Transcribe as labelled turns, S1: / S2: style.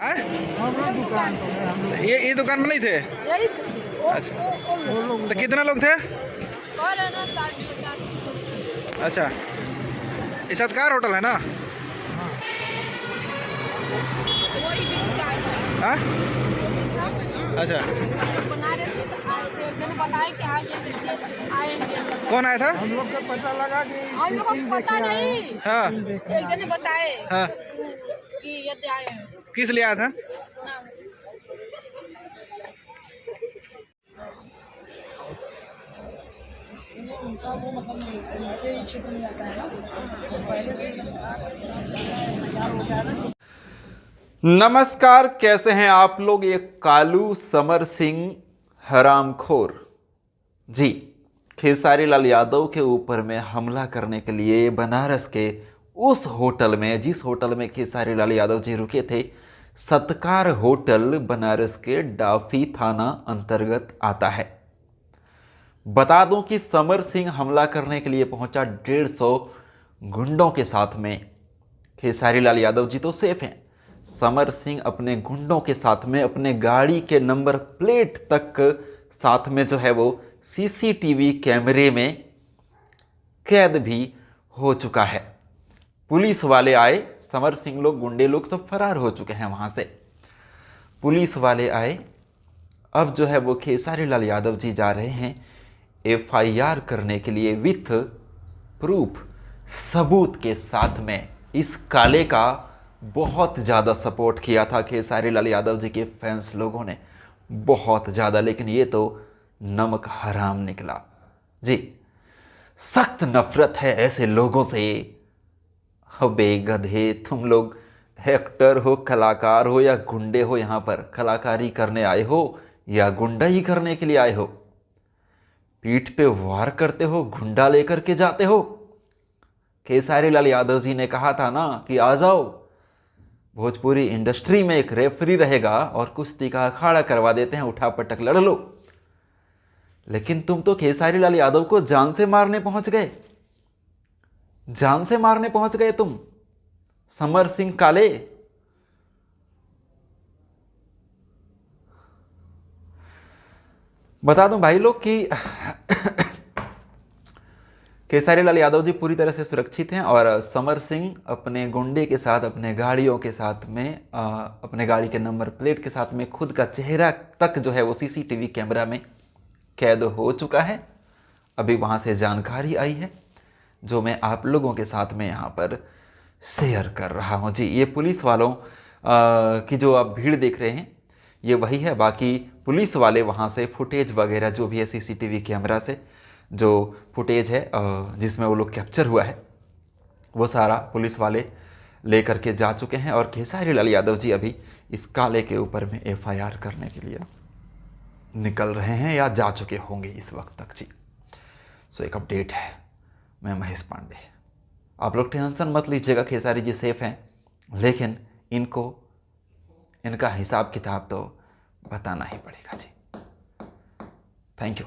S1: आए?
S2: हम लोग दुकान पे हैं, हम लोग
S1: ये दुकान में नहीं थे?
S3: यही
S1: अच्छा,
S2: वो लोग
S1: तो कितना लोग थे?
S3: कह रहे ना 60-50।
S1: अच्छा, ये सत्कार होटल है ना?
S3: वही भी दुकान है।
S1: हाँ? अच्छा,
S3: बना रहे थे तो आए थे, एक जने बताए कि हाँ ये देखिए आए हैं।
S1: कौन आया था?
S2: हम लोग को पता लगा कि
S3: हम लोगों को पता नहीं,
S1: हाँ
S3: एक जने बताए
S1: हाँ,
S3: कि ये आए हैं।
S1: किस लिए आया था?
S3: नाम
S4: उनका वो मतलब उनके ही क्षेत्र में आता है ना, तो पहले से सरकार तैयार हो गया ना।
S5: नमस्कार, कैसे हैं आप लोग। ये कालू समर सिंह हरामखोर जी खेसारी लाल यादव के ऊपर में हमला करने के लिए बनारस के उस होटल में, जिस होटल में खेसारी लाल यादव जी रुके थे, सत्कार होटल बनारस के डाफी थाना अंतर्गत आता है। बता दूं कि समर सिंह हमला करने के लिए पहुंचा 150 गुंडों के साथ में। खेसारी लाल यादव जी तो सेफ हैं, समर सिंह अपने गुंडों के साथ में अपने गाड़ी के नंबर प्लेट तक साथ में जो है वो सीसीटीवी कैमरे में कैद भी हो चुका है। पुलिस वाले आए, समर सिंह लोग, गुंडे लोग सब फरार हो चुके हैं वहां से। पुलिस वाले आए, अब जो है वो खेसारी लाल यादव जी जा रहे हैं एफआईआर करने के लिए विथ प्रूफ, सबूत के साथ में। इस काले का बहुत ज़्यादा सपोर्ट किया था खेसारी लाल यादव जी के फैंस लोगों ने, बहुत ज़्यादा, लेकिन ये तो नमक हराम निकला जी। सख्त नफरत है ऐसे लोगों से। अबे गधे, तुम लोग एक्टर हो, कलाकार हो या गुंडे हो, यहाँ पर कलाकारी करने आए हो या गुंडाई करने के लिए आए हो? पीठ पे वार करते हो, गुंडा लेकर के जाते हो। खेसारी लाल यादव जी ने कहा था ना कि आ जाओ, भोजपुरी इंडस्ट्री में एक रेफरी रहेगा और कुश्ती का अखाड़ा करवा देते हैं, उठा पटक लड़ लो। लेकिन तुम तो खेसारी लाल यादव को जान से मारने पहुंच गए, जान से मारने पहुंच गए तुम, समर सिंह काले। बता दूं भाई लोग कि खेसारी लाल यादव जी पूरी तरह से सुरक्षित हैं और समर सिंह अपने गुंडे के साथ, अपने गाड़ियों के साथ में, अपने गाड़ी के नंबर प्लेट के साथ में, खुद का चेहरा तक जो है वो सीसीटीवी कैमरा में कैद हो चुका है। अभी वहाँ से जानकारी आई है जो मैं आप लोगों के साथ में यहाँ पर शेयर कर रहा हूँ जी। ये पुलिस वालों की जो आप भीड़ देख रहे हैं ये वही है। बाकी पुलिस वाले वहाँ से फुटेज वगैरह जो भी है सीसीटीवी कैमरा से जो फुटेज है जिसमें वो लोग कैप्चर हुआ है, वो सारा पुलिस वाले ले करके जा चुके हैं और खेसारी लाल यादव जी अभी इस काले के ऊपर में एफआईआर करने के लिए निकल रहे हैं या जा चुके होंगे इस वक्त तक जी। सो एक अपडेट है, मैं महेश पांडे। आप लोग टेंशन मत लीजिएगा, खेसारी जी सेफ हैं, लेकिन इनको इनका हिसाब किताब तो बताना ही पड़ेगा जी। Thank you.